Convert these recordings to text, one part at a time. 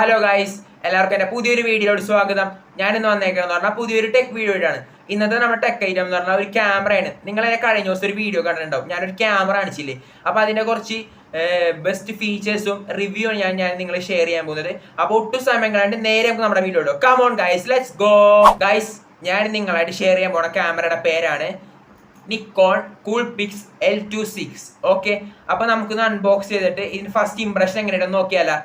Hello guys, എല്ലാവർക്കും എൻ്റെ പുതിയൊരു വീഡിയോയോട് സ്വാഗതം. ഞാനിന്ന് വന്നേക്കണമെന്ന് പറഞ്ഞാൽ പുതിയൊരു ടെക് വീഡിയോ ആണ്. ഇന്നത്തെ നമ്മുടെ ടെക് ഐറ്റം എന്ന് പറഞ്ഞാൽ ഒരു ക്യാമറയാണ്. നിങ്ങൾ എന്നെ കഴിഞ്ഞ ദിവസം ഒരു വീഡിയോ കണ്ടിട്ടുണ്ടാവും. ഞാനൊരു ക്യാമറ കാണിച്ചില്ലേ, അപ്പോൾ അതിൻ്റെ കുറച്ച് ബെസ്റ്റ് ഫീച്ചേഴ്സും റിവ്യൂ ആണ് ഞാൻ നിങ്ങളെ ഷെയർ ചെയ്യാൻ പോകുന്നത്. അപ്പോൾ ഒട്ടും സമയം കളയാണ്ട് നേരെ നമുക്ക് നമ്മുടെ വീഡിയോ ഇടും. Come on guys, let's go. Guys, ഞാൻ നിങ്ങളായിട്ട് ഷെയർ ചെയ്യാൻ പോണ ക്യാമറയുടെ പേരാണ് നിക്കോൺ കൂൾപിക്സ് L26. ഓക്കെ, അപ്പോൾ നമുക്കൊന്ന് അൺബോക്സ് ചെയ്തിട്ട് ഇതിന് ഫസ്റ്റ് ഇംപ്രഷൻ എങ്ങനെയുണ്ടെന്ന് നോക്കിയാലോ.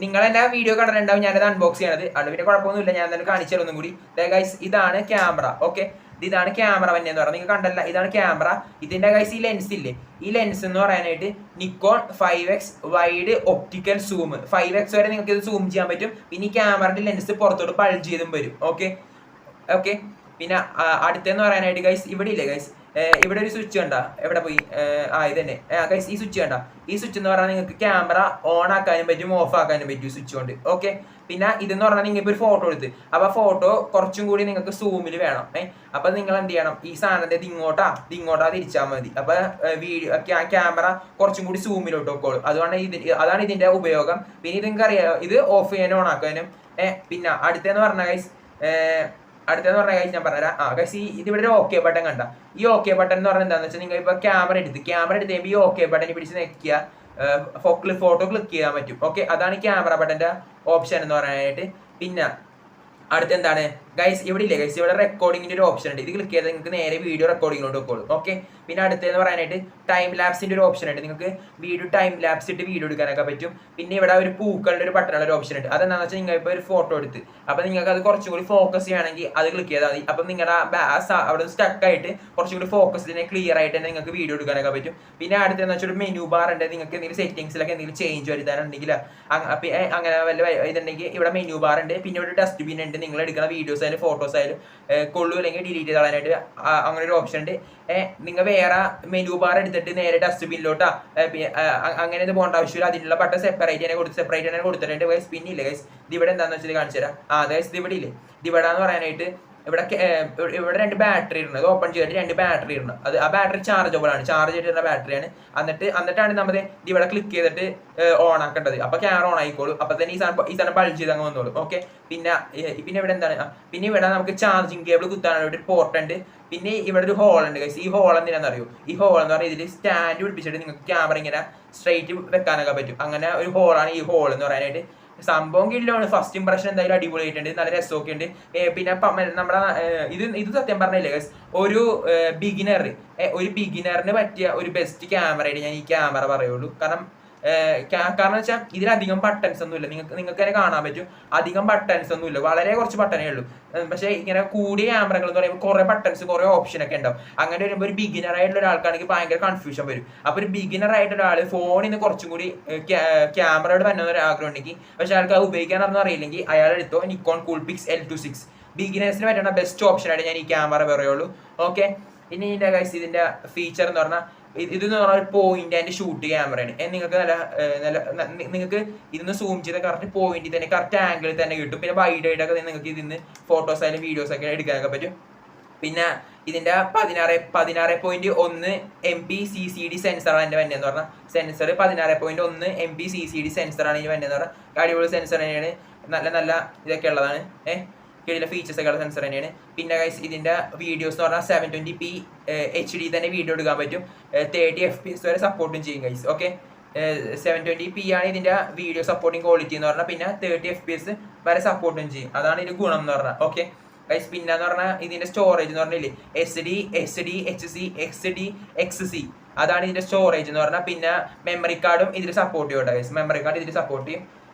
നിങ്ങൾ എന്നെ വീഡിയോ കണ്ടിട്ടുണ്ടാവും ഞാനത് അൺബോക്സ് ചെയ്യണത്. അത് പിന്നെ കുഴപ്പമൊന്നുമില്ല, ഞാൻ എന്തായാലും കാണിച്ചു തരുന്നതും കൂടി. ഗൈസ്, ഇതാണ് ക്യാമറ. ഓക്കെ, ഇതാണ് ക്യാമറ തന്നെ എന്ന് പറഞ്ഞാൽ നിങ്ങൾ കണ്ടല്ല, ഇതാണ് ക്യാമറ. ഇതിന്റെ ഗൈസ് ഈ ലെൻസ് ഇല്ലേ, ഈ ലെൻസ് എന്ന് പറയാനായിട്ട് Nikon 5x wide optical zoom. 5x വരെ നിങ്ങൾക്ക് ഇത് സൂം ചെയ്യാൻ പറ്റും. പിന്നെ ഈ ക്യാമറയുടെ ലെൻസ് പുറത്തോട്ട് പൾജ് ചെയ്തും വരും. ഓക്കെ ഓക്കെ പിന്നെ അടുത്തെന്ന് പറയാനായിട്ട് ഗൈസ് ഇവിടെ ഇല്ലേ ഗൈസ്, ഇവിടെ ഒരു സ്വിച്ച് കണ്ട, എവിടെ പോയി, ഇത് തന്നെ ഗൈസ്, ഈ സ്വിച്ച് കണ്ട. ഈ സ്വിച്ച് എന്ന് പറഞ്ഞാൽ നിങ്ങൾക്ക് ക്യാമറ ഓൺ ആക്കാനും പറ്റും, ഓഫ് ആക്കാനും പറ്റും സ്വിച്ച് കൊണ്ട്. ഓക്കെ, പിന്നെ ഇതെന്ന് പറഞ്ഞാൽ നിങ്ങൾക്ക് ഒരു ഫോട്ടോ എടുത്ത്, അപ്പോൾ ഫോട്ടോ കുറച്ചും കൂടി നിങ്ങൾക്ക് സൂമിൽ വേണം. അപ്പോൾ നിങ്ങൾ എന്ത് ചെയ്യണം, ഈ സാധനത്തെ ഇങ്ങോട്ടാ തിരിച്ചാൽ മതി. അപ്പോൾ വീഡിയോ ക്യാമറ കുറച്ചും കൂടി സൂമിലോട്ട് വെക്കോളും. അതാണ് ഇതിന്റെ ഉപയോഗം. പിന്നെ ഇത് നിങ്ങൾക്ക് അറിയാം, ഇത് ഓഫ് ചെയ്യാനും ഓൺ ആക്കാനും. പിന്നെ അടുത്തെന്ന് പറഞ്ഞ ഗൈസ്, ഞാൻ പറഞ്ഞുതരാം. ഗൈസ്, ഇതിവിടെ ഒരു ഓക്കെ ബട്ടൺ കണ്ട. ഈ ഓക്കെ ബട്ടൺ എന്ന് പറഞ്ഞാൽ എന്താണെന്ന് വെച്ചാൽ നിങ്ങൾ ഇപ്പോൾ ക്യാമറ എടുത്ത് കഴിയുമ്പോൾ ഈ ഓക്കെ ബട്ടൺ പിടിച്ച് നിൽക്കുക, ഫോട്ടോ ക്ലിക്ക് ചെയ്യാൻ പറ്റും. ഓക്കെ, അതാണ് ഈ ക്യാമറ ബട്ടൻ്റെ ഓപ്ഷൻ എന്ന് പറയാനായിട്ട്. പിന്നെ അടുത്തെന്താണ് ഗൈസ്, ഇവിടെ ഇല്ലേ ഗൈസ്, ഇവിടെ റെക്കോർഡിങ്ങിൻ്റെ ഒരു ഓപ്ഷൻ ഉണ്ട്. ഇത് ക്ലിക്ക് ചെയ്താൽ നിങ്ങൾക്ക് നേരെ വീഡിയോ റെക്കോർഡിങ്ങിലോട്ട് വെക്കോളും. ഓക്കെ, പിന്നെ അടുത്തെന്ന് പറയാനായിട്ട് ടൈം ലാപ്സിൻ്റെ ഒരു ഓപ്ഷൻ ഉണ്ട്. നിങ്ങൾക്ക് വീഡിയോ ടൈം ലാപ്സ് ഇട്ട് വീഡിയോ എടുക്കാനൊക്കെ പറ്റും. പിന്നെ ഇവിടെ ഒരു പൂക്കളുടെ ഒരു ബട്ടണുള്ള ഒരു ഓപ്ഷൻ ഉണ്ട്. അതെന്താണെന്ന് വെച്ചാൽ നിങ്ങൾ ഇപ്പോൾ ഒരു ഫോട്ടോ എടുത്ത്, അപ്പോൾ നിങ്ങൾക്ക് അത് കുറച്ചും കൂടി ഫോക്കസ് ചെയ്യണമെങ്കിൽ അത് ക്ലിക്ക് ചെയ്താൽ മതി. അപ്പം നിങ്ങളുടെ അവിടെ സ്റ്റക്കായിട്ട് കുറച്ചും കൂടി ഫോക്കസ് തന്നെ ക്ലിയർ ആയിട്ട് തന്നെ നിങ്ങൾക്ക് വീഡിയോ എടുക്കാനൊക്കെ പറ്റും. പിന്നെ അടുത്തെന്ന് വെച്ചാൽ ഒരു മെനു ബാർ ഉണ്ട്. നിങ്ങൾക്ക് എന്തെങ്കിലും സെറ്റിംഗ്സിലൊക്കെ എന്തെങ്കിലും ചേഞ്ച് വരുത്താനുണ്ടെങ്കിൽ അങ്ങനെ വല്ല ഇതുണ്ടെങ്കിൽ ഇവിടെ മെനു ബാർ ഉണ്ട്. പിന്നെ ഇവിടെ ഡസ്റ്റ്ബിൻ ഉണ്ട്. നിങ്ങൾ എടുക്കുന്ന വീഡിയോസ് ആയാലും ഫോട്ടോസ് ആയാലും കൊള്ളു അല്ലെങ്കിൽ ഡിലീറ്റ് ചെയ്താനായിട്ട് അങ്ങനെ ഒരു ഓപ്ഷൻ ഉണ്ട്. നിങ്ങൾ വേറെ മെനു ബാർ എടുത്തിട്ട് നേരെ ഡസ്റ്റ്ബിന്നിലോട്ടാ അങ്ങനെ ഇത് പോകേണ്ട ആവശ്യമില്ല. അതിനുള്ള ബട്ടൺ സെപ്പറേറ്റ് തന്നെ കൊടുത്തിട്ടുണ്ട് ഗൈസ്. പിന്നെ ഇല്ലേ ഗൈസ്, ഇത് ഇവിടെ എന്താണെന്ന് വെച്ചാൽ കാണിച്ചു തരാം. ഗൈസ്, ഇത് ഇവിടെ ഇല്ലേ, ഇത് ഇവിടെ എന്ന് പറയാനായിട്ട് ഇവിടെ രണ്ട് ബാറ്ററി ഇടുന്നത്, ഓപ്പൺ ചെയ്തിട്ട് രണ്ട് ബാറ്ററി ഇടണം. ആ ബാറ്ററി ചാർജബിൾ ആണ്, ചാർജ് ചെയ്തിരുന്ന ബാറ്ററിയാണ്. എന്നിട്ടാണ് നമ്മൾ ഇവിടെ ക്ലിക്ക് ചെയ്തിട്ട് ഓൺ ആക്കേണ്ടത്. അപ്പോൾ ക്യാമറ ഓൺ ആയിക്കോളും. അപ്പോൾ തന്നെ ഈ സാധനം ബൾജ് ചെയ്ത് അങ്ങ് വന്നോളും. ഓക്കെ, പിന്നെ ഇവിടെ എന്താണ്, പിന്നെ ഇവിടെ നമുക്ക് ചാർജിങ് കേബിൾ കുത്താനായിട്ട് ഒരു പോർട്ട് ഉണ്ട്. പിന്നെ ഇവിടെ ഒരു ഹോൾ ഉണ്ട് ഗൈസ്. ഈ ഹോൾ എന്തിനാണെന്ന് അറിയോ? ഈ ഹോൾ എന്ന് പറഞ്ഞാൽ ഇതിൽ സ്റ്റാൻഡ് പിടിപ്പിച്ചിട്ട് നിങ്ങൾക്ക് ക്യാമറ ഇങ്ങനെ സ്ട്രൈറ്റ് വെക്കാനൊക്കെ പറ്റും. അങ്ങനെ ഒരു ഹോളാണ് ഈ ഹോൾ എന്ന് പറയാനായിട്ട്. സംഭവം കില്ലാണ്. ഫസ്റ്റ് ഇംപ്രഷൻ എന്തായാലും അടിപൊളിയായിട്ടുണ്ട്, നല്ല രസമൊക്കെ ഉണ്ട്. പിന്നെ നമ്മുടെ ഇത് സത്യം പറഞ്ഞില്ലേ ഗൈസ്, ഒരു ബിഗിനറിന് പറ്റിയ ഒരു ബെസ്റ്റ് ക്യാമറയായിട്ട് ഞാൻ ഈ ക്യാമറ പറയുള്ളൂ. കാരണം വെച്ചാൽ ഇതിലധികം ബട്ടൺസ് ഒന്നും ഇല്ല. നിങ്ങൾക്ക് തന്നെ കാണാൻ പറ്റും, അധികം ബട്ടൺസ് ഒന്നും ഇല്ല, വളരെ കുറച്ച് ബട്ടണേ ഉള്ളൂ. പക്ഷേ ഇങ്ങനെ കൂടിയ ക്യാമറകൾ എന്ന് പറയുമ്പോൾ കുറേ ബട്ടൺസ്, കുറേ ഓപ്ഷൻ ഒക്കെ ഉണ്ടാവും. അങ്ങനെ വരുമ്പോൾ ഒരു ബിഗിനർ ആയിട്ടുള്ള ഒരാൾക്കാണെങ്കിൽ ഭയങ്കര കൺഫ്യൂഷൻ വരും. അപ്പോൾ ഒരു ബിഗിനർ ആയിട്ടുള്ള ഒരാൾ ഫോണിൽ നിന്ന് കുറച്ചും കൂടി ക്യാമറയോട് തന്നെ ഒരു ആഗ്രഹം ഉണ്ടെങ്കിൽ, പക്ഷേ ആൾക്ക് അത് ഉപയോഗിക്കാനൊന്നും അറിയില്ലെങ്കിൽ അയാൾ എടുത്തോ നിക്കോൺ കൂൾപിക്സ് L26. ബിഗിനേഴ്സിന് പറ്റുന്ന ബെസ്റ്റ് ഓപ്ഷനായിട്ട് ഞാൻ ഈ ക്യാമറ പറയുള്ളൂ. ഓക്കെ, ഇനി ഇതിൻ്റെ ഗൈസ്, ഇതിൻ്റെ ഫീച്ചർ എന്ന് പറഞ്ഞാൽ ഇതെന്ന് പറഞ്ഞാൽ ഒരു പോയിന്റ് ആൻഡ് ഷൂട്ട് ക്യാമറയാണ്. നിങ്ങൾക്ക് ഇതിന്ന് സൂം ചെയ്ത കറക്റ്റ് പോയിന്റിൽ തന്നെ കറക്റ്റ് ആംഗിളിൽ തന്നെ കിട്ടും. പിന്നെ വൈഡ് ആയിട്ടൊക്കെ നിങ്ങൾക്ക് ഇതിന്ന് ഫോട്ടോസ് ആയാലും വീഡിയോസ് ഒക്കെ എടുക്കാനൊക്കെ പറ്റും. പിന്നെ ഇതിന്റെ 16.1 MP CCD സെൻസറാണ് എൻ്റെ വന്നതെന്ന് പറഞ്ഞാൽ. സെൻസർ 16.1 MP CCD സെൻസറാണ് ഇതിന് വന്നതെന്ന് പറഞ്ഞാൽ. അടിപൊളി സെൻസർ തന്നെയാണ്, നല്ല ഇതൊക്കെ ഉള്ളതാണ്. ഇതിലെ ഫീച്ചേഴ്സ് ഒക്കെ സെൻസർ തന്നെയാണ്. പിന്നെ ഗൈസ്, ഇതിന്റെ വീഡിയോസ് എന്ന് പറഞ്ഞാൽ 720p HD തന്നെ വീഡിയോ എടുക്കാൻ പറ്റും. 30 FPS വരെ സപ്പോർട്ടും ചെയ്യും ഗൈസ്. ഓക്കെ, 720p ആണ് ഇതിന്റെ വീഡിയോ സപ്പോർട്ടിങ് ക്വാളിറ്റി എന്ന് പറഞ്ഞാൽ. പിന്നെ 30 FPS വരെ സപ്പോർട്ടും ചെയ്യും. അതാണ് ഇതിന്റെ ഗുണം എന്ന് പറഞ്ഞാൽ. ഓക്കെ ഗൈസ്, പിന്നെ എന്ന് പറഞ്ഞാൽ ഇതിന്റെ സ്റ്റോറേജ് എന്ന് പറഞ്ഞില്ലേ, SD HC XD XC, അതാണ് ഇതിന്റെ സ്റ്റോറേജ് എന്ന് പറഞ്ഞാൽ. പിന്നെ മെമ്മറി കാർഡും ഇതിൽ സപ്പോർട്ട് ചെയ്യും കേട്ടോ ഗൈസ്, മെമ്മറി കാർഡ് ഇതിൽ സപ്പോർട്ട് ചെയ്യും.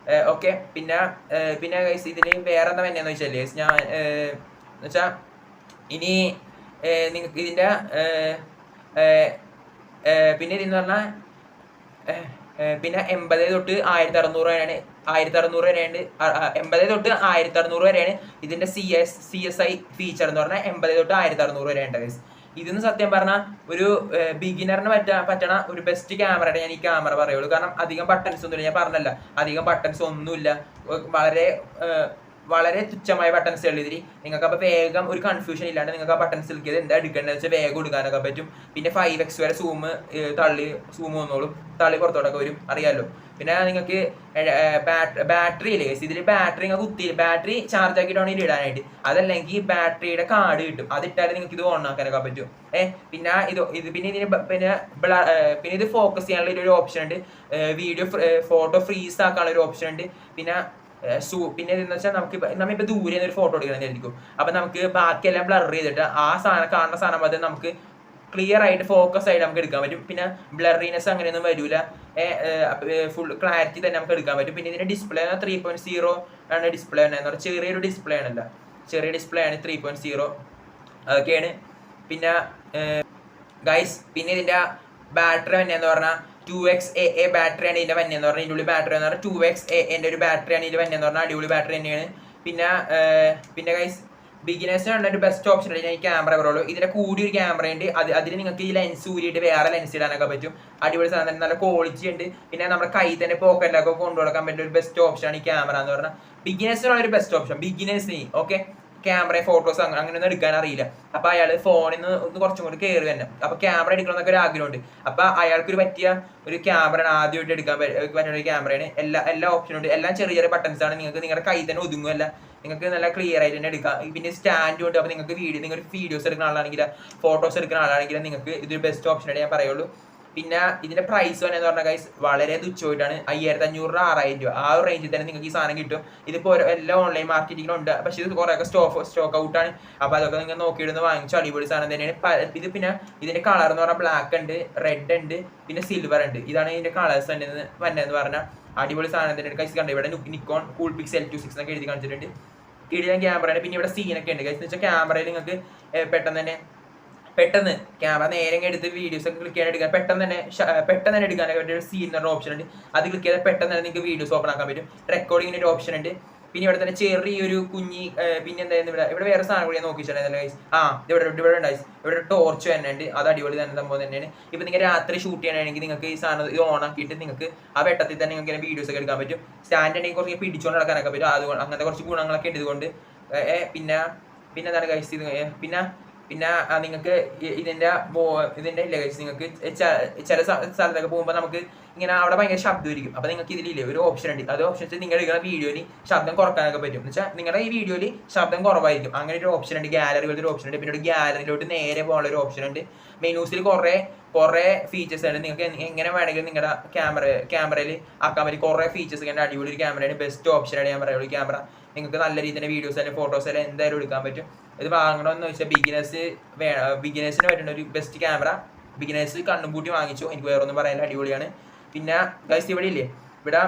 ഓക്കെ, പിന്നെ ഗൈസ്, ഇതിന് വേറെ എന്താ വേണ്ടതെന്ന് വെച്ചാൽ ഗൈസ്, ഞാൻ വെച്ചാൽ ഇനി നിങ്ങൾക്ക് ഇതിൻ്റെ പിന്നെ ഇതെന്ന് പറഞ്ഞാൽ പിന്നെ 80 തൊട്ട് 1600 വരെയാണ്. 1600 വരെയാണ്. 80 തൊട്ട് 1600 വരെയാണ് ഇതിൻ്റെ CSI ഫീച്ചർ എന്ന് പറഞ്ഞാൽ. 80 തൊട്ട് 1600 വരെയാണ് ഗൈസ്. ഇതിന്ന് സത്യം പറഞ്ഞാൽ ഒരു ബിഗിനറിന് പറ്റണ ഒരു ബെസ്റ്റ് ക്യാമറയുടെ ഞാൻ ഈ ക്യാമറ പറയുള്ളൂ. കാരണം അധികം ബട്ടൺസ് ഒന്നുമില്ല, ഞാൻ പറഞ്ഞല്ല, അധികം ബട്ടൺസ് ഒന്നുമില്ല. വളരെ വളരെ തുച്ഛമായ ബട്ടൺസുകൾ ഇതിൽ നിങ്ങൾക്ക് അപ്പോൾ വേഗം ഒരു കൺഫ്യൂഷൻ ഇല്ലാണ്ട് നിങ്ങൾക്ക് ആ ബട്ടൺസ് ക്ലിക്ക് ചെയ്ത് എന്താ എടുക്കേണ്ടത് വെച്ചാൽ വേഗം എടുക്കാനൊക്കെ പറ്റും. പിന്നെ 5x വരെ സൂം വന്നോളും, തള്ളി പുറത്തോട്ടൊക്കെ വരും, അറിയാമല്ലോ. പിന്നെ നിങ്ങൾക്ക് ബാറ്ററി ഇല്ലേ, ഇതിൽ ബാറ്ററി നിങ്ങൾക്ക് ബാറ്ററി ചാർജ് ആക്കിയിട്ടാണ് ഇതിൽ ഇടാനായിട്ട്. അതല്ലെങ്കിൽ ബാറ്ററിയുടെ കാർഡ് കിട്ടും, അതിട്ടാൽ നിങ്ങൾക്ക് ഇത് ഓൺ ആക്കാനൊക്കെ പറ്റും. പിന്നെ പിന്നെ ഇത് ഫോക്കസ് ചെയ്യാനുള്ള ഒരു ഓപ്ഷൻ ഉണ്ട്, വീഡിയോ ഫോട്ടോ ഫ്രീസ് ആക്കാനുള്ള ഒരു ഓപ്ഷൻ ഉണ്ട്. പിന്നെ ഇതെന്ന് വെച്ചാൽ നമ്മളിപ്പോൾ ദൂരെ നിന്ന് ഒരു ഫോട്ടോ എടുക്കണമെന്നായിരിക്കും, അപ്പം നമുക്ക് ബാക്കിയെല്ലാം ബ്ലർ ചെയ്തിട്ട് ആ കാണുന്ന സാധനം അത് നമുക്ക് ക്ലിയർ ആയിട്ട് ഫോക്കസ് ആയിട്ട് നമുക്ക് എടുക്കാൻ പറ്റും. പിന്നെ ബ്ലറിനെസ് അങ്ങനെയൊന്നും വരില്ല, ഫുൾ ക്ലാരിറ്റി തന്നെ നമുക്ക് എടുക്കാൻ പറ്റും. പിന്നെ ഇതിന്റെ ഡിസ്പ്ലേ 3.0 ആണ് ഡിസ്പ്ലേ എന്ന് പറഞ്ഞാൽ ചെറിയൊരു ഡിസ്പ്ലേ ആണല്ലോ, ചെറിയ ഡിസ്പ്ലേ ആണ് 3.0 അതൊക്കെയാണ്. പിന്നെ ഗൈസ് പിന്നെ ഇതിന്റെ ബാറ്ററി വന്നെയെന്ന് പറഞ്ഞാൽ 2XAA ബാറ്ററിയാണ് ഇതിന്റെ വന്നെയെന്ന് പറഞ്ഞാൽ, ഇതിൻ്റെ ഉള്ളിൽ ബാറ്ററി എന്ന് പറഞ്ഞാൽ 2XAA ഒരു ബാറ്ററിയാണ് ഇതിൽ വന്നെയെന്ന് പറഞ്ഞാൽ അടിപൊളി ബാറ്ററി തന്നെയാണ്. പിന്നെ ഗൈസ് ബിഗിനേഴ്സിനാണ് ഒരു ബെസ്റ്റ് ഓപ്ഷൻ ആണ് ഈ ക്യാമറ പറയുള്ളൂ. ഇതിന്റെ കൂടി ഒരു ക്യാമറ ഉണ്ട്, അതിൽ നിങ്ങൾക്ക് ഈ ലെൻസ് ഊരിയിട്ട് വേറെ ലെൻസ് ഇടാനൊക്കെ പറ്റും. അടിപൊളി സാധനം, നല്ല ക്വാളിറ്റി ഉണ്ട്. പിന്നെ നമ്മുടെ കൈ തന്നെ പോക്കറ്റിലൊക്കെ കൊണ്ടുകൊടുക്കാൻ പറ്റുന്ന ഒരു ബെസ്റ്റ് ഓപ്ഷൻ ആണ് ഈ ക്യാമറ എന്ന് പറഞ്ഞാൽ. ബിഗിനേഴ്സിനാണ് ഒരു ബെസ്റ്റ് ഓപ്ഷൻ. ബിഗിനേഴ്സിന് ഓക്കെ ക്യാമറ ഫോട്ടോസ് അങ്ങനെയൊന്നും എടുക്കാൻ അറിയില്ല, അപ്പൊ അയാൾ ഫോണിൽ നിന്ന് കുറച്ചും കൂടി കയറി തന്നെ, അപ്പൊ ക്യാമറ എടുക്കണമെന്നൊക്കെ ഒരു ആഗ്രഹമുണ്ട്. അപ്പൊ അയാൾക്കൊരു പറ്റിയ ഒരു ക്യാമറയാണ്, ആദ്യമായിട്ട് എടുക്കാൻ പറ്റുന്ന ഒരു ക്യാമറയാണ്. എല്ലാ ഓപ്ഷനും ഉണ്ട്, എല്ലാം ചെറിയ ചെറിയ ബട്ടൺസ് ആണ്, നിങ്ങൾക്ക് നിങ്ങളുടെ കൈ തന്നെ ഒതുങ്ങുമല്ല, നിങ്ങൾക്ക് നല്ല ക്ലിയർ ആയിട്ട് തന്നെ എടുക്കാം. പിന്നെ സ്റ്റാൻഡ് ഉണ്ട്, അപ്പോൾ നിങ്ങൾക്ക് നിങ്ങൾ വീഡിയോസ് എടുക്കുന്ന ആളാണെങ്കിൽ ഫോട്ടോസ് എടുക്കുന്ന ആളാണെങ്കിൽ നിങ്ങൾക്ക് ഇതൊരു ബെസ്റ്റ് ഓപ്ഷനായിട്ട് ഞാൻ പറയുള്ളൂ. പിന്നെ ഇതിന്റെ പ്രൈസ് എന്ന് പറഞ്ഞാൽ ഗൈസ് വളരെ തുച്ഛമായിട്ടാണ്, 5500 രൂപ 6000 രൂപ ആ ഒരു റേഞ്ചിൽ തന്നെ നിങ്ങൾക്ക് ഈ സാധനം കിട്ടും. ഇതിപ്പോൾ എല്ലാ ഓൺലൈൻ മാർക്കറ്റിംഗിലും ഉണ്ട്, പക്ഷേ ഇത് കുറേയൊക്കെ സ്റ്റോക്ക് ഔട്ടാണ്. അപ്പോൾ അതൊക്കെ നിങ്ങൾ നോക്കിയിടുന്ന് വാങ്ങിച്ചു അടിപൊളി സാധനം തന്നെയാണ് ഇത്. പിന്നെ ഇതിന്റെ കളർ എന്ന് പറഞ്ഞാൽ ബ്ലാക്ക് ഉണ്ട്, റെഡ് ഉണ്ട്, പിന്നെ സിൽവർ ഉണ്ട്. ഇതാണ് ഇതിന്റെ കളേഴ്സ് വന്നതെന്ന് പറഞ്ഞാൽ അടിപൊളി സാധനം തന്നെയാണ് ഗൈസ്. കണ്ടു ഇവിടെ നിക്കോൺ കൂൾപിക്സ് L26 എന്നൊക്കെ എഴുതി കാണിച്ചിട്ടുണ്ട്. കിടിലൻ ക്യാമറയാണ്. പിന്നെ ഇവിടെ സീനൊക്കെ ഉണ്ട് ഗൈസ്, എന്ന് വെച്ചാൽ ക്യാമറയിൽ നിങ്ങൾക്ക് പെട്ടെന്ന് ക്യാമറ നേരെ എടുത്ത് വീഡിയോസ് ഒക്കെ ക്ലിക്ക് ചെയ്യാൻ എടുക്കാൻ പെട്ടെന്ന് തന്നെ എടുക്കാനൊക്കെ ഒരു സീൻ എന്ന ഓപ്ഷൻ ഉണ്ട്, അത് ക്ലിക്ക് ചെയ്താൽ പെട്ടെന്ന് തന്നെ നിങ്ങൾക്ക് വീഡിയോസ് ഓപ്പൺ ആക്കാൻ പറ്റും. റെക്കോർഡിങ്ങിന് ഒരു ഓപ്ഷൻ ഉണ്ട്. പിന്നെ ഇവിടെ തന്നെ ചെറിയൊരു കുഞ്ഞി പിന്നെ എന്തായിരുന്നു ഇവിടെ വേറെ സാധനം കൂടി ഞാൻ നോക്കിയിട്ടുണ്ടായിരുന്നല്ലോ ഗൈസ്. ഇവിടെ ഉണ്ടായി, ഇവിടെ ടോർച്ച് തന്നെ ഉണ്ട്, അത് അടിപൊളി തന്നെ സംഭവം തന്നെയാണ്. ഇപ്പൊ നിങ്ങൾ രാത്രി ഷൂട്ട് ചെയ്യണമെങ്കിൽ നിങ്ങൾക്ക് ഈ സാധനം ഇത് ഓൺ ആക്കിയിട്ട് നിങ്ങൾക്ക് ആ വെട്ടത്തിൽ തന്നെ നിങ്ങൾക്ക് വീഡിയോസ് ഒക്കെ എടുക്കാൻ പറ്റും. സ്റ്റാൻഡ് ഉണ്ടെങ്കിൽ കുറച്ച് പിടിച്ചുകൊണ്ട് നടക്കാനൊക്കെ പറ്റും, അതുകൊണ്ട് അങ്ങനത്തെ കുറച്ച് ഗുണങ്ങളൊക്കെ ഉണ്ട് ഇതുകൊണ്ട്. പിന്നെ എന്താണ് ഗൈസ് ഇത് പിന്നെ നിങ്ങൾക്ക് ഇതിന്റെ ഇല്ലേ ഗൈസ്, നിങ്ങൾക്ക് ചില സ്ഥലത്തൊക്കെ പോകുമ്പോൾ നമുക്ക് ഇങ്ങനെ അവിടെ ഭയങ്കര ശബ്ദമായിരിക്കും. അപ്പോൾ നിങ്ങൾക്ക് ഇതിലില്ലേ ഒരു ഓപ്ഷൻ ഉണ്ട്, അത് ഓപ്ഷൻ വെച്ചാൽ നിങ്ങൾ എടുക്കുന്ന വീഡിയോയിൽ ശബ്ദം കുറക്കാനൊക്കെ പറ്റും. എന്ന് വെച്ചാൽ നിങ്ങളുടെ ഈ വീഡിയോയിൽ ശബ്ദം കുറവായിരിക്കും, അങ്ങനെ ഒരു ഓപ്ഷൻ ഉണ്ട്. ഗാലറികളുടെ ഒരു ഓപ്ഷൻ ഉണ്ട്. പിന്നെ ഒരു ഗാലറിയിലോട്ട് നേരെ പോകാനുള്ള ഒരു ഓപ്ഷൻ ഉണ്ട്. മെനൂസിൽ കുറേ ഫീച്ചേഴ്സ് ഉണ്ട്, നിങ്ങൾക്ക് എങ്ങനെ വേണമെങ്കിലും നിങ്ങളുടെ ക്യാമറയിൽ ആക്കാൻ പറ്റും. കുറേ ഫീച്ചേഴ്സ് ഒക്കെ അടിപൊളി ഒരു ക്യാമറയാണ്, ബെസ്റ്റ് ഓപ്ഷനാണ് ഞാൻ പറയുള്ളൂ. ക്യാമറ നിങ്ങൾക്ക് നല്ല രീതിയിൽ തന്നെ വീഡിയോസ് അല്ലെങ്കിൽ ഫോട്ടോസ് എല്ലാം എന്തായാലും എടുക്കാൻ പറ്റും. ഇത് വാങ്ങണമെന്ന് വെച്ചാൽ ബിഗിനേഴ്സിന് പറ്റുന്ന ഒരു ബെസ്റ്റ് ക്യാമറ. ബിഗിനേഴ്സ് കണ്ണും കൂട്ടി വാങ്ങിച്ചു, എനിക്ക് വേറെ ഒന്നും പറയാനില്ല, അടിപൊളിയാണ്. പിന്നെ ഗൈസ് ഇവിടെ ഇല്ലേ, ഇവിടെ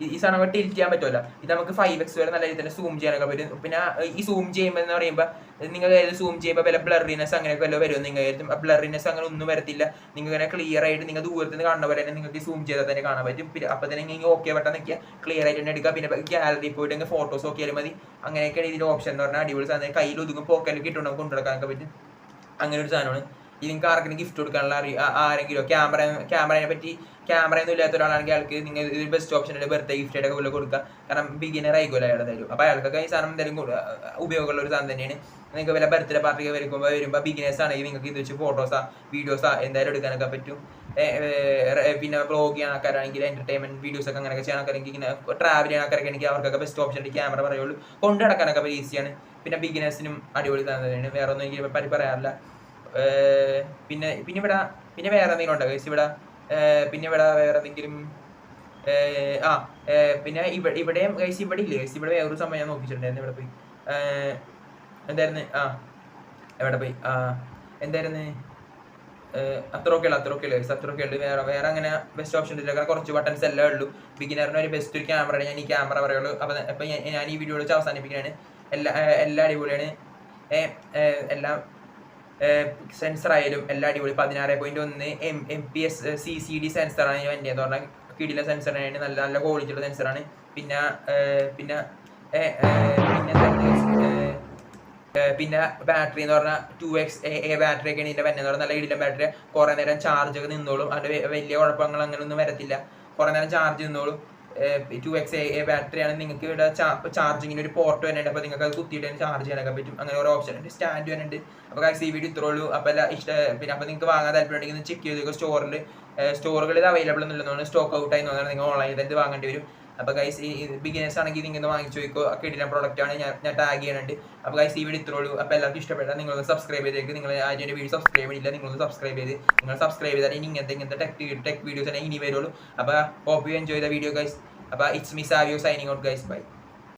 ഈ സാധനം ടിൽറ്റ് ചെയ്യാൻ പറ്റുമല്ലോ, ഇത് നമുക്ക് 5x വരെ നല്ല രീതിയിൽ തന്നെ സൂം ചെയ്യാനൊക്കെ പറ്റും. പിന്നെ ഈ സൂം ചെയ്യുമ്പോൾ എന്ന് പറയുമ്പോൾ നിങ്ങൾ സൂം ചെയ്യുമ്പോൾ വല്ല ബ്ലറിനെസ് അങ്ങനെയൊക്കെ വല്ല വരും, നിങ്ങൾ ബ്ലറിനെസ് അങ്ങനെ ഒന്നും വരത്തില്ല. നിങ്ങൾ ഇങ്ങനെ ക്ലിയർ ആയിട്ട് നിങ്ങൾ ദൂരത്ത് നിന്ന് കാണുന്ന പോലെ തന്നെ നിങ്ങൾക്ക് സൂം ചെയ്താൽ തന്നെ കാണാൻ പറ്റും. പിന്നെ അപ്പോൾ തന്നെ നിങ്ങൾ ഓക്കെ ബട്ടൺ നിൽക്കുക, ക്ലിയർ ആയിട്ട് തന്നെ എടുക്കുക. പിന്നെ ഗാലറി പോയിട്ട് ഫോട്ടോസ് നോക്കിയാലും മതി. അങ്ങനെയൊക്കെയാണ് ഇതിൻ്റെ ഓപ്ഷൻ എന്ന് പറഞ്ഞാൽ അടിപൊളി സാധനം. കയ്യിൽ ഒതുങ്ങും പോക്കറ്റിൽ കിട്ടുമ്പോൾ നമുക്ക് കൊണ്ടുനടക്കാനൊക്കെ പറ്റും. അങ്ങനെ ഒരു സാധനമാണ്. ഇത് നിങ്ങൾക്ക് ആർക്കെങ്കിലും ഗിഫ്റ്റ് കൊടുക്കാനുള്ള ആരെങ്കിലും ക്യാമറയൊന്നും ഇല്ലാത്ത ഒരാളാണെങ്കിൽ അയാൾക്ക് നിങ്ങൾ ഇത് ബെസ്റ്റ് ഓപ്ഷൻ ഉണ്ട്, ബർത്ത്ഡേ ഗിഫ്റ്റ് ആയിട്ടൊക്കെ പോലെ കൊടുക്കുക. കാരണം ബിഗിനർ ആയിക്കോല്ലോ അയാൾ തരും, അപ്പോൾ അയാൾക്കൊക്കെ ഈ സാധനം എന്തായാലും ഉപയോഗമുള്ള ഒരു സാധനം തന്നെയാണ്. നിങ്ങൾക്ക് വല്ല ബർത്ത്ഡേ പാർട്ടിയൊക്കെ വരുമ്പോൾ ബിഗിനേഴ്സ് ആണെങ്കിൽ നിങ്ങൾക്ക് ഇത് വെച്ച് ഫോട്ടോസാ വീഡിയോസാ എന്തായാലും എടുക്കാനൊക്കെ പറ്റും. പിന്നെ വ്ളോഗ് ചെയ്യാൻ ആൾക്കാരാണെങ്കിൽ എന്റർടൈൻമെന്റ് വീഡിയോസ് ഒക്കെ അങ്ങനെയൊക്കെ ചെയ്യാൻ ആൾക്കാരെങ്കിൽ ഇങ്ങനെ ട്രാവൽ ചെയ്യാൻ ആൾക്കാരൊക്കെ എനിക്ക് അവർക്കൊക്കെ ബെസ്റ്റ് ഓപ്ഷൻ ഉണ്ട് ക്യാമറ പറയുള്ളൂ. കൊണ്ടു നടക്കാനൊക്കെ ഈസിയാണ്. പിന്നെ ബിഗിനേഴ്സിനും അടിപൊളി സാധനം തന്നെയാണ്, വേറെ ഒന്നും എനിക്ക് പറ്റി പറയാറില്ല. പിന്നെ വേറെ എന്തെങ്കിലും ഉണ്ടോ ഗൈസ് ഇവിടെ? പിന്നെ ഇവിടെ വേറെ എന്തെങ്കിലും പിന്നെ ഇവിടെയും ഗൈസ് ഇവിടെ ഇല്ലേ ഗൈസ്, ഇവിടെ വേറൊരു സമയം ഞാൻ നോക്കിയിട്ടുണ്ടായിരുന്നു. ഇവിടെ പോയി എന്തായിരുന്നു എവിടെ പോയി എന്തായിരുന്നു അത്രയൊക്കെ ഗൈസ്, അത്രയൊക്കെ ഉള്ളു. വേറെ അങ്ങനെ ബെസ്റ്റ് ഓപ്ഷൻ ഇല്ല, കാരണം കുറച്ച് ബട്ടൺസ് എല്ലാം ഉള്ളൂ. ബിഗിനറിന് ഒരു ബെസ്റ്റ് ഒരു ക്യാമറയാണ് ഞാൻ ഈ ക്യാമറ പറയുള്ളൂ. അപ്പം ഞാൻ ഈ വീഡിയോ വെച്ച് അവസാനിപ്പിക്കുകയാണ്. എല്ലാം അടിപൊളിയാണ്, എല്ലാം സെൻസർ ആയാലും എല്ലാം അടിപൊളി. 16.1 MPS CCD സെൻസറാണ് ഞാൻ എൻ്റെ എന്ന് പറഞ്ഞാൽ കിടില സെൻസറാണ്, നല്ല ക്വാളിറ്റിയുള്ള സെൻസറാണ്. പിന്നെ ബാറ്ററി എന്ന് പറഞ്ഞാൽ 2XAA ബാറ്ററി ഒക്കെയാണ് ഇതിൻ്റെ വന്നത്. നല്ല ഇടില ബാറ്ററി, കുറേ നേരം ചാർജ് ഒക്കെ നിന്നോളും, അതിൻ്റെ വലിയ കുഴപ്പങ്ങൾ അങ്ങനെ ഒന്നും വരത്തില്ല, കുറേ നേരം ചാർജ് നിന്നോളും. 2x ബാറ്ററിയാണ്. നിങ്ങൾക്ക് ഇവിടെ ചാർജിങ്ങിന് ഒരു പോർട്ട് വരുന്നുണ്ട്. അപ്പോൾ നിങ്ങൾക്ക് അത് കുത്തിയിട്ട് ചാർജ് ചെയ്യാനൊക്കെ പറ്റും. അങ്ങനെ ഓരോ ഓപ്ഷൻ ഉണ്ട്. സ്റ്റാൻഡ് വരുന്നുണ്ട്. അപ്പോൾ ഗൈസ് ഈ വീഡിയോ ഇത്രേ ഉള്ളൂ. അപ്പോൾ എല്ലാം പിന്നെ അപ്പോൾ നിങ്ങൾക്ക് വാങ്ങാൻ താല്പര്യമുണ്ടെങ്കിൽ ചെക്ക് ചെയ്ത് സ്റ്റോറുകളിൽ ഇത് അവൈലബിൾ എന്നുള്ളതാണ്. സ്റ്റോക്ക് ഔട്ട് ആയി തോന്നുന്നത് നിങ്ങൾ ഓൺലൈനിൽ ഇത് വാങ്ങേണ്ടി വരും. അപ്പോൾ ഗൈസ് ഈ ബിഗിനേഴ്സ് ആണെങ്കിൽ നിങ്ങൾ വാങ്ങിച്ചു നോക്കോ. കിടിലൻ പ്രോഡക്റ്റ് ആണ്. ഞാൻ ടാഗ് ചെയ്യുന്നുണ്ട്. അപ്പോൾ ഗൈസ് ഈ വീഡിയോ ഇത്രേ ഉള്ളൂ. അപ്പോൾ എല്ലാവർക്കും ഇഷ്ടപ്പെട്ടാൽ നിങ്ങളൊന്ന് സബ്സ്ക്രൈബ് ചെയ്തേക്ക്. നിങ്ങൾ ആദ്യം വീഡിയോ സബ്സ്ക്രൈബ് ചെയ്യില്ല, നിങ്ങളൊന്ന് സബ്സ്ക്രൈബ് ചെയ്ത് നിങ്ങൾ സബ്സ്ക്രൈബ് ചെയ്താൽ ഇങ്ങനത്തെ ടെക് വീഡിയോസ് തന്നെ ഇനി വരുള്ളൂ. അപ്പോൾ hope you enjoy the video guys. അപ്പോൾ it's me Savio signing out guys. By.